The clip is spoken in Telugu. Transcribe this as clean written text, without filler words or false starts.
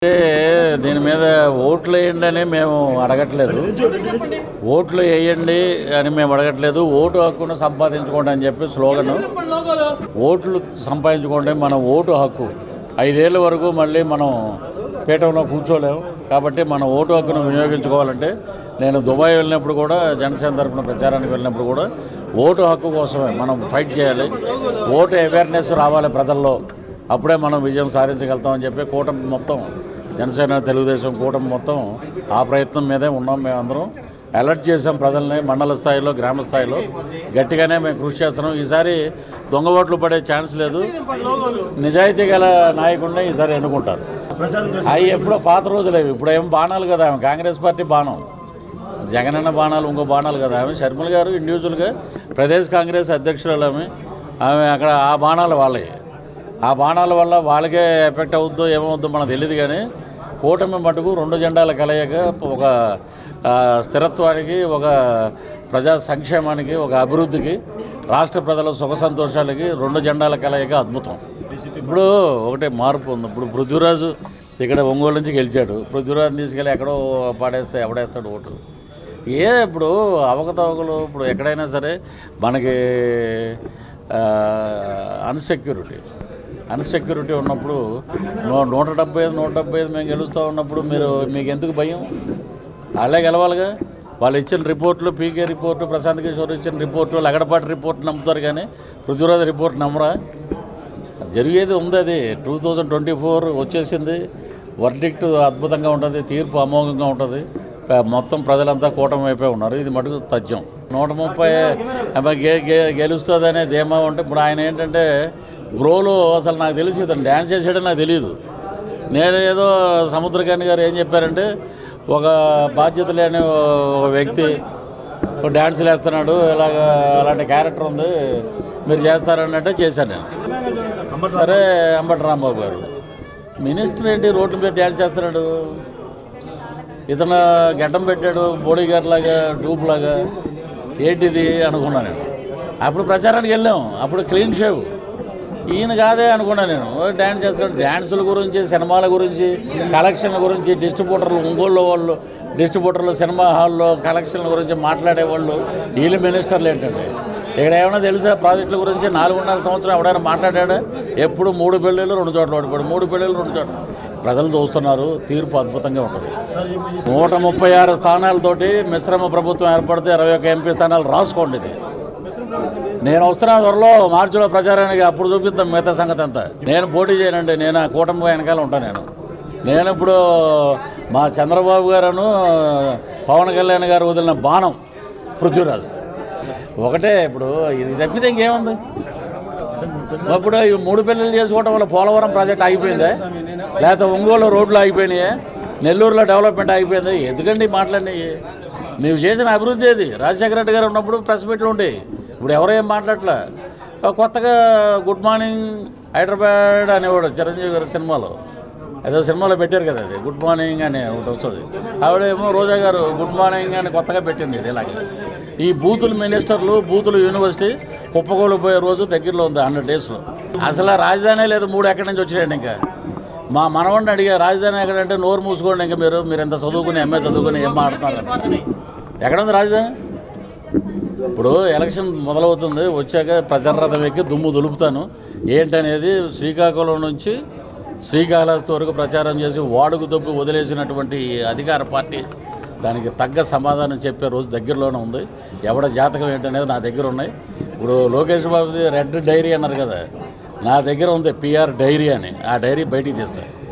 అంటే దీని మీద ఓట్లు వేయండి అని మేము అడగట్లేదు, ఓట్లు వేయండి అని మేము అడగట్లేదు. ఓటు హక్కును సంపాదించుకోండి అని చెప్పి స్లోగన్. ఓట్లు సంపాదించుకోండి, మన ఓటు హక్కు. 5 ఏళ్ళ వరకు మళ్ళీ మనం పీఠంలో కూర్చోలేము. కాబట్టి మన ఓటు హక్కును వినియోగించుకోవాలంటే నేను దుబాయ్ వెళ్ళినప్పుడు కూడా, జనసేన తరఫున ప్రచారానికి వెళ్ళినప్పుడు కూడా ఓటు హక్కు కోసమే మనం ఫైట్ చేయాలి. ఓటు అవేర్నెస్ రావాలి ప్రజల్లో, అప్పుడే మనం విజయం సాధించగలుగుతామని చెప్పి కూటమి మొత్తం, జనసేన తెలుగుదేశం కూటమి మొత్తం ఆ ప్రయత్నం మీదే ఉన్నాం. మేమందరం అలర్ట్ చేసాం ప్రజల్ని. మండల స్థాయిలో, గ్రామ స్థాయిలో గట్టిగానే మేము కృషి చేస్తున్నాం. ఈసారి దొంగ ఓట్లు పడే ఛాన్స్ లేదు. నిజాయితీ గల నాయకుడిని ఈసారి ఎన్నుకుంటారు. అవి ఎప్పుడో పాత రోజులేవి, ఇప్పుడు ఏం బాణాలు కదా. ఆమె కాంగ్రెస్ పార్టీ బాణం, జగనన్న బాణాలు ఇంకో బాణాలు కదా. ఆమె షర్మిల గారు ఇండివిజువల్గా ప్రదేశ్ కాంగ్రెస్ అధ్యక్షురాలు. ఆమె అక్కడ ఆ బాణాలు వాళ్ళవి. ఆ బాణాల వల్ల వాళ్ళకే ఎఫెక్ట్ అవుద్దో ఏమవుద్దో మనకు తెలియదు. కానీ కూటమి మటుకు 2 జెండాల కలయిక ఒక స్థిరత్వానికి, ఒక ప్రజా సంక్షేమానికి, ఒక అభివృద్ధికి, రాష్ట్ర ప్రజల సుఖ సంతోషాలకి 2 జెండాల కలయిక అద్భుతం. ఇప్పుడు ఒకటే మార్పు ఉంది. ఇప్పుడు పృథ్వీరాజు ఇక్కడ ఒంగోలు నుంచి గెలిచాడు. పృథ్వీరాజుని తీసుకెళ్ళి ఎక్కడో పాడేస్తే ఎవడేస్తాడు ఓటు? ఇప్పుడు అవకతవకలు ఇప్పుడు ఎక్కడైనా సరే మనకి అన్సెక్యూరిటీ ఉన్నప్పుడు 175 మేము గెలుస్తూ ఉన్నప్పుడు మీకు ఎందుకు భయం? వాళ్ళే గెలవాలిగా. వాళ్ళు ఇచ్చిన రిపోర్ట్లు, పీకే రిపోర్టు, ప్రశాంత్ కిషోర్ ఇచ్చిన రిపోర్టు, లగడపాటి రిపోర్ట్ నమ్ముతారు కానీ పృథ్వీరాజ్ రిపోర్ట్ నమ్మరా? జరిగేది ఉంది. అది 2024 వచ్చేసింది. వర్డిక్ట్ అద్భుతంగా ఉంటుంది, తీర్పు అమోఘంగా ఉంటుంది. మొత్తం ప్రజలంతా కూటమి వైపే ఉన్నారు. ఇది మటుకు తథ్యం. 130 గెలుస్తుందనే ధీమా ఉంటే ఇప్పుడు ఆయన ఏంటంటే బ్రోలో అసలు నాకు తెలిసి ఇతను డ్యాన్స్ చేసాడని నాకు తెలియదు. నేను ఏదో సముద్రకాని గారు ఏం చెప్పారంటే, ఒక బాధ్యత లేని ఒక వ్యక్తి డ్యాన్సులు వేస్తున్నాడు, అలాంటి క్యారెక్టర్ ఉంది, మీరు చేస్తారన్నట్టే చేశాను నేను. సరే, అంబటి రాంబాబు గారు మినిస్టర్ ఏంటి రోడ్ల మీద డ్యాన్స్ చేస్తున్నాడు, ఇతను గడ్డం పెట్టాడు బోడీ గారిలాగా, డూప్లాగా, ఏంటిది అనుకున్నాను నేను. అప్పుడు ప్రచారానికి వెళ్ళాం, అప్పుడు క్లీన్ షేవ్. ఈయన కాదే అనుకున్నాను నేను. డ్యాన్స్ చేస్తాడు. డ్యాన్సుల గురించి, సినిమాల గురించి, కలెక్షన్ల గురించి, డిస్ట్రిబ్యూటర్లు, ఒంగోలు వాళ్ళు డిస్ట్రిబ్యూటర్లు, సినిమా హాల్లో కలెక్షన్ల గురించి మాట్లాడేవాళ్ళు వీళ్ళు మినిస్టర్లు ఏంటంటే. ఇక్కడ ఏమైనా తెలుసా ప్రాజెక్టుల గురించి? 4.5 సంవత్సరం ఎవడైనా మాట్లాడా? ఎప్పుడు 3 పెళ్ళిళ్ళు 2 చోట్ల ఓడిపోయాడు, 3 పెళ్ళిళ్ళు 2 చోట్ల. ప్రజలు చూస్తున్నారు, తీర్పు అద్భుతంగా ఉంటుంది. 136 స్థానాలతోటి మిశ్రమ ప్రభుత్వం ఏర్పడితే 21 ఎంపీ స్థానాలు రాసుకోండి. ఇది నేను వస్తున్నా త్వరలో, మార్చిలో ప్రచారానికి, అప్పుడు చూపిద్దాం మిగతా సంగతి అంతా. నేను పోటీ చేయనండి, నేను ఆ కూటమి వెనకాల ఉంటాను. నేను ఇప్పుడు మా చంద్రబాబు గారును పవన్ కళ్యాణ్ గారు వదిలిన బాణం పృథ్వీరాజు ఒకటే. ఇప్పుడు ఇది తప్పితే ఇంకేముంది? ఇప్పుడు ఈ 3 పెళ్ళిళ్ళు చేసుకోవడం వల్ల పోలవరం ప్రాజెక్ట్ ఆగిపోయిందా? లేకపోతే ఒంగోలు రోడ్లు ఆగిపోయినాయా? నెల్లూరులో డెవలప్మెంట్ ఆగిపోయింది? ఎందుకండి మాట్లాడినాయి? నీవు చేసిన అభివృద్ధి ఏది? రాజశేఖర రెడ్డి గారు ఉన్నప్పుడు ప్రెస్ మీట్లు ఉండేవి, ఇప్పుడు ఎవరో ఏం మాట్లాడలే. కొత్తగా గుడ్ మార్నింగ్ హైదరాబాద్ అనేవాడు చిరంజీవి గారి సినిమాలో, ఏదో సినిమాలో పెట్టారు కదా, అది గుడ్ మార్నింగ్ అని ఒకటి వస్తుంది. ఆవిడేమో రోజా గారు గుడ్ మార్నింగ్ అని కొత్తగా పెట్టింది. ఇది ఇలాగే ఈ బూతులు మినిస్టర్లు, బూతులు యూనివర్సిటీ కుప్పగోలిపోయే రోజు దగ్గరలో ఉంది. 100 డేస్లో అసలు రాజధాని లేదు. 3 ఎక్కడి నుంచి వచ్చినాయండి? ఇంకా మా మనవాడిని అడిగా, రాజధాని ఎక్కడంటే నోరు మూసుకోండి, ఇంకా మీరు ఎంత చదువుకుని, ఎంఏ చదువుకుని ఏం మాట్లాడుతున్నారు? ఎక్కడ ఉంది రాజధాని? ఇప్పుడు ఎలక్షన్ మొదలవుతుంది, వచ్చాక ప్రచారరథం ఎక్కి దుమ్ము దులుపుతాను. ఏంటనేది శ్రీకాకుళం నుంచి శ్రీకాళహస్తి వరకు ప్రచారం చేసి వాడుకు దొబ్బి వదిలేసినటువంటి అధికార పార్టీ దానికి తగ్గ సమాధానం చెప్పే రోజు దగ్గరలోనే ఉంది. ఎవడ జాతకం ఏంటనేది నా దగ్గర ఉన్నాయి. ఇప్పుడు లోకేష్ బాబుది రెడ్ డైరీ అన్నారు కదా, నా దగ్గర ఉంది PR డైరీ అని. ఆ డైరీ బయటికి తీస్తాను.